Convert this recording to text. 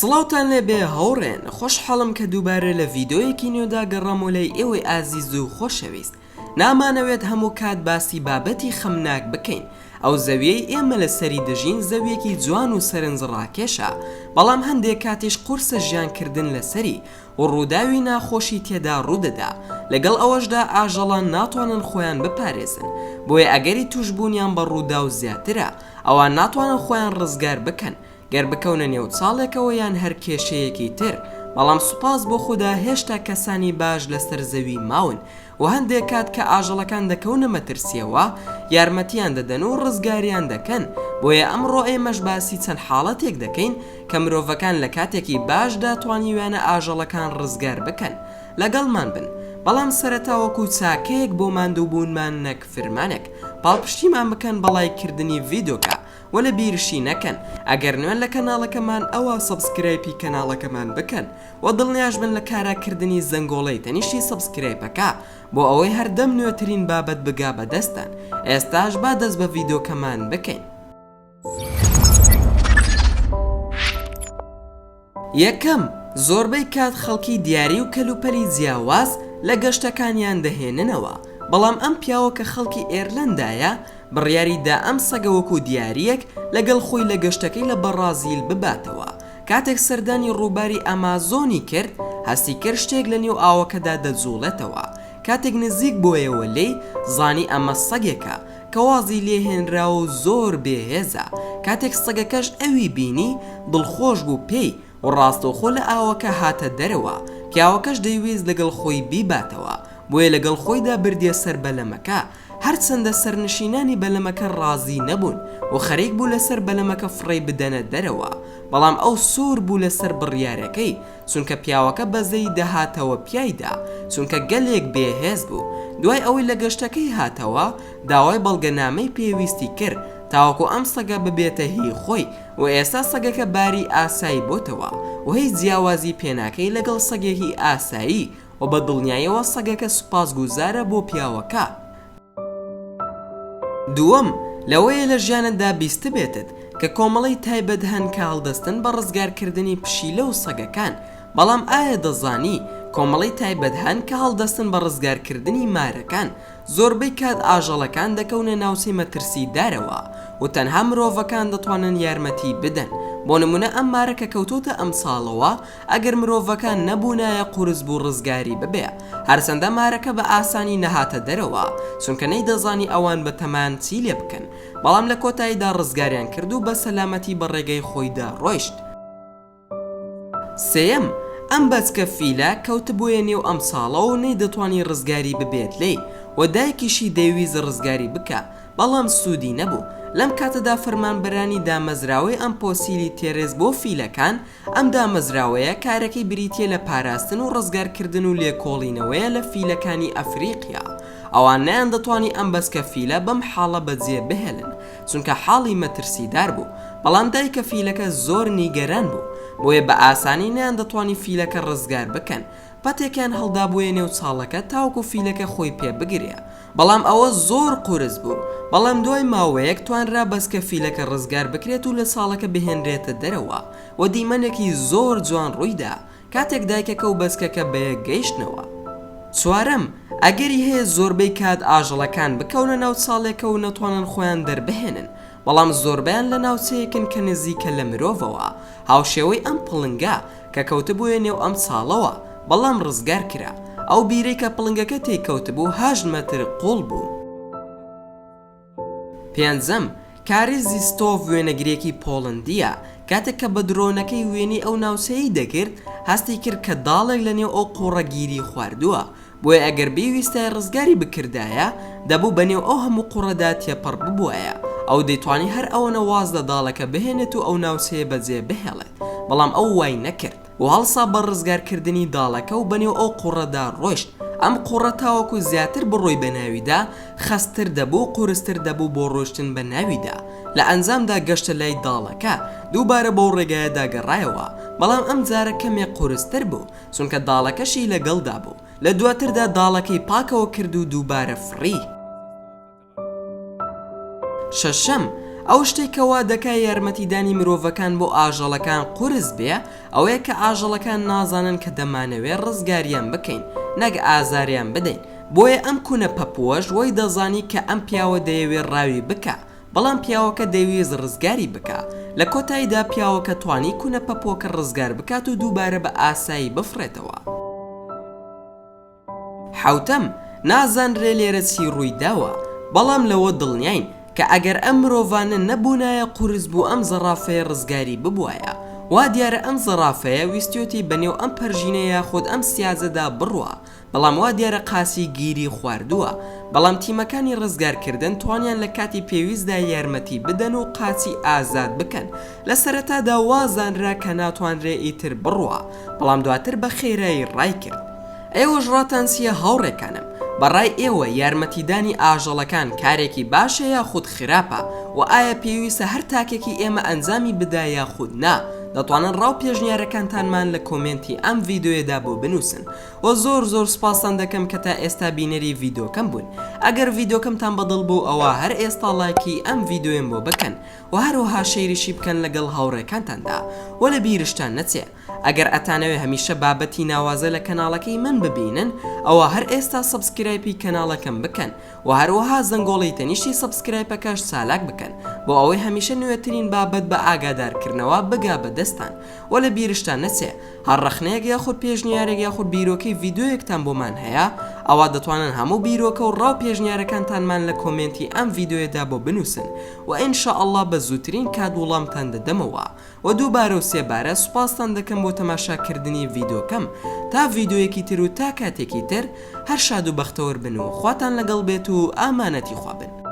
سڵاوتان لێبێ هەوڕێن خۆشحاڵم کە دووبارە لە ڤیدۆیەکی نوێدا گەڕام و لای ئێوەی ئازیز و خۆشەویست. نامانەوێت هەموو کات باسی بابەتی خەمناک بکەین. ئەو زەویەی ئێمە لە سەری دژین زەویەکی جوان و سەرنجڕاکێشە، بەڵام هەندێک کاتیش قورسە ژیانکردن لەسەری و ڕووداوی ناخۆشی تێدا ڕوودەدا. لەگەڵ ئەوەشدا ئاژەڵان ناتوانن خۆیان بپارێزن، بۆیە ئەگەری توشبوونیان بە ڕوودا و زیاترە ئەوان ناتوانن خۆیان ڕزگار بکەن گەر بکەونە نێو چاڵێکەوە یان هەر کێشەیەکی تر. بەڵام سوپاس بۆ خوددا هێشتا کەسانی باش لەسەر زەوی ماون و هەندێک کات کە ئاژەڵەکان دەکەونە مەترسیەوە یارمەتیان دەدەن و ڕزگاریان دەکەن. بۆیە ئەمڕۆ ئێمەش باسی چەند حاڵەتێک دەکەین کە مرۆڤەکان لە کاتێکی باشدا توانیویانە ئاژەڵەکان ڕزگار بکەن. لەگەڵمان بن، بەڵام سەرەتاوەکو چاکەیەک بۆ ماندووبوونمان نەک فرمانێک پاڵپشتیمان بکەن بەڵایکردنی ڤیدۆکە و لە بیرشی نەکەن. ئەگەر نوێن لە کەناڵەکەمان ئەوە سەبسکرایبی کەناڵەکەمان بکەن و دڵنیاش بن لە کاراکردنی زەنگۆڵەی تەنیشتی سەبسکرایبەکە بۆ ئەوەی هەردەم نوێترین بابەت بگا بەدەستان. ئێستاش با دەست بە ڤیدۆکەمان بکەین. یەکەم، زۆربەی کات خەڵکی دیاری و کەلوپەلی جیاواز لە گەشتەکانیان دەهێننەوە، بەڵام ئەم پیاوە کە خەڵکی ئێرلەندایە بڕیاریدا ئەم سەگە وەکو دیاریەک لەگەڵ خۆی لە گەشتەکەی لە بەرازیل بباتەوە. کاتێک سەردانی ڕووباری ئامازۆنی کرد، هەستی کرد شتێک لە نێو ئاوەکەدا دەجوڵێتەوە. کاتێک نزیک بۆیەوە لێی زانی ئەمە سەگێکە کە وازی لێهێنراوە و زۆر بێهێزە. کاتێک سەگەکەش ئەوی بینی دڵخۆش بوو پێی و ڕاستەوخۆ لە ئاوەکە هاتە دەرەوە. پیاوەکەش دەیویست لەگەڵ خۆی بیباتەوە، بۆیە لەگەڵ خۆیدا بردیە سەر بەلەمەکە. هەرچەندە سەرنشینانی بەلەمەکە ڕازی نەبوون و خەریک بوو لەسەر بەلەمەکە فڕێ بدەنە دەرەوە، بەڵام ئەو سوور بوو لەسەر بڕیارەکەی چونکە پیاوەکە بەزەی دەهاتەوە پیایدا چونکە گەلێک بێهێز بوو. دوای ئەوەی لە گەشتەکەی هاتەوە داوای بەڵگەنامەی پێویستی کرد تاوەکو ئەم سەگە ببێتە هی خۆی و ئێستا سەگەکە باری ئاسایی بۆتەوە و هیچ جیاوازی پێناکەی لەگەڵ سەگێکی ئاسایی و بە دڵنیایەوە سەگەکە سوپاسگوزارە بۆ پیاوەکە. دووەم، لەوەیە لە ژیانتدا بیستە بێتت کە کۆمەڵی تایبەت هەن کە هەڵدەستن بە ڕزگارکردنی پشیلە و سەگەکان، بەڵام ئایا دەزانی کۆمەڵی تایبەت هەن کە هەڵدەستن بە ڕزگارکردنی مارەکان زۆربەی کات ئاژەڵەکان دەکەونە ناوچەی مەترسیدارەوە و تەنها مرۆڤەکان دەتوانن یارمەتی بدەن. بۆ نمونە ئەم مارەکە کەوتۆتە ئەم ساڵەوە ئەگەر مرۆڤەکان نەبوونایە قورس بوو ڕزگاری ببێ. هەرچەندە مارەکە بە ئاسانی نەهاتە دەرەوە چونکە نەیدەزانی ئەوان بە تەمان چی لێ بکەن، بەڵام لە کۆتاییدا ڕزگاریان کرد و بە سەلامەتی بە ڕێگەی خۆیدا ڕۆیشت. سێەم، ئەم بەچکە فیلە کەوتبوویە نێو ئەم ساڵە و نەیدەتوانی ڕزگاری ببێت لێی و دایکیشی دەیویست ڕزگاری بکە، بەڵام سوودی نەبوو. لەم کاتەدا فەرمانبەرانی دامەزراوەی ئەم پۆسیلی تێرێز بۆ فیلەکان ئەم دامەزراوەیە کارەکەی بریتیە لە پاراستن و ڕزگارکردن و لێکۆڵینەوەیە لە فیلەکانی ئەفریقیا. ئەوان نیان دەتوانی ئەم بەچکە فیلە بەم حاڵە بەجێ بهێڵن چونکە حاڵی مەترسیدار بوو، بەڵام دایکە فیلەکە زۆر نیگەران بوو، بۆیە بە ئاسانی نیان دەتوانی فیلەکە ڕزگار بکەن. پەتێکیان هەڵدا بووە نێو چاڵەکە تاوەکو فیلەکە خۆی پێ بگرێ، بەڵام ئەوە زۆر قورس بوو. بەڵام دوای ماوەیەک توانرا بەچکە فیلەکە ڕزگار بکرێت و لە ساڵەکە بهێنرێتە دەرەوە و دیمەنێکی زۆر جوان ڕوویدا کاتێک دایکەکە و بەچکەکە بەیەک گەیشتنەوە. چوارەم، ئەگەری هەیە زۆربەی کات ئاژەڵەکان بکەونە ناو چاڵێکە و نەتوانن خۆیان دەربهێنن، بەڵام زۆربیان لە ناوچەیەکن کە نزیکە لە مرۆڤەوە. هاوشێوەی ئەم پڵنگە کە کەوتبووە نێو ئەم چاڵەوە بەڵام ڕزگار کرا، ئەو بیرەی کە پڵنگەکە تێکەوتبوو 8 مەتر قوڵ بوو. پێنجەم، کاری زیستۆڤ وێنەگرێکی پۆڵندیە. کاتێک کە بە درۆنەکەی وێنی ئەو ناوچەیی دەگرت هەستی کرد کە داڵێک لە نێو ئەو قوڕەگیری خواردووە، بۆیە ئەگەر بێویستە ڕزگاری بکردایە دەبوو بەنێو ئەو هەموو قوڕەدا تێپەڕ ببووایە. ئەو دەیتوانی هەر ئەوەنە واز لە داڵەکە بهێنێت و ئەو ناوچەیە بەجێ بهێڵێت، بەڵام ئەو وای نەکرد و هەڵسا بە ڕزگارکردنی داڵەکە و بەنێو ئەو قوڕەدا ڕۆیشت. ئەم قوڕە تاوەکو زیاتر بڕۆی بە ناویدا خەستر دەبوو، قورستر دەبوو بۆ ڕۆشتن بە ناویدا. لە ئەنجامدا گەشتە لای داڵەکە دووبارە بۆ ڕێگایەدا گەڕایەوە، بەڵام ئەم جارە کەمێک قورستر بوو چونکە داڵەکەشی لەگەڵدا بوو. لە دواتردا داڵەکەی پاکەوە کرد و دووبارە فڕی. شەشەم، ئەو شتێکەوە دەکای یارمەتیدانی مرۆڤەکان بۆ ئاژەڵەکان قورس بێ ئەوەیە کە ئاژەڵەکان نازانن کە دەمانەوێت ڕزگاریان بکەین نەک ئازاریان بدەین بۆیە ئەم کوونە پەپۆش وەی دەزانی کە ئەم پیاوە دەیەوێت ڕاوی بکە بەڵام پیاوەکە دەیوێت ڕزگاری بکە لە کۆتاییدا پیاوەکە توانی کوونە پەپۆکە ڕزگار بکات و دووبارە بە ئاسایی بفرێتەوە. حوتەم نازانرێ لێرە چی ڕوویداوە بەڵام لەوە دڵنیاین کە ئەگەر ئەم مرۆڤانە نەبوونایە قورس بوو ئەم زەرافەیە ڕزگاری ببوایە وا دیارە ئەم زەرافەیە ویستیۆتی بەنێو ئەم پەرژینە یاخود ئەم سیازەدا بڕوە بەڵام وا دیارە قاسی گیری خواردووە بەڵام تیمەکانی ڕزگارکردن توانیان لە کاتی پێویستدا یارمەتی بدەن و قاچی ئازاد بکەن لە سەرەتادا وازانرا کە ناتوانرێ ئیتر بڕوە بەڵام دواتر بە خێرایی ڕای کرد. ئێوەش ڕاتانسیە هاوڕێکانم بەڕای ئێوە یارمەتیدانی ئاژەڵەکان کارێکی باشە یاخود خراپە و ئایا پێویستە هەر تاکێکی ئێمە ئەنجامی بدا یاخود نا دەتوانن ڕاو پێشنیارەکانتانمان لە کۆمنتی ئەم ڤیدۆیەدا بۆ بنووسن و زۆر سپاسان دەکەم کە تا ئێستا بینەری ڤیدۆکەم بوون. ئەگەر ڤیدۆکەمتان بەدڵ بوو ئەوە هەر ئێستا لایکی ئەم ڤیدۆیم بۆ بکەن و هەروەها شەیریشی بکەن لەگەڵ هاوڕێکانتاندا و لە بیرشتان نەچێ ئەگەر ئەتانەوێ هەمیشە بابەتی ناوازە لە کەناڵەکەی من ببینن ئەوە هەر ئێستا سەبسکرایبی کەناڵەکەم بکەن و هەروەها زەنگۆڵی تەنیشتی سەبسکرایبەکەش چالاک بکەن بۆ ئەوەی هەمیشە نوێترین بابەت بە ئاگادارکردنەوە بگا بەدەستان و لە بیرشتان نەچێ هەر ڕەخنەیەک یاخود پێشنیارێک یاخود بیرۆکەی ڤیدۆیەکتان بۆمان هەیە ئەوە دەتوانن هەموو بیرۆکە و ڕاو پێشنیارەکانتانمان لە کۆمنتی ئەم ڤیدۆیەدا بۆ بنووسن و ئینشاءالله بە زووترین کات وەڵامتان دەدەمەوە و دووبارە و سێبارە سوپاستان دەکەم بۆ تەماشاکردنی ڤیدۆکەم تا ڤیدۆیەکی تر و تا کاتێکی تر هەر شاد و بەختەوەر بن و خواتان لەگەڵ بێت و ئامانەتی خوا بن.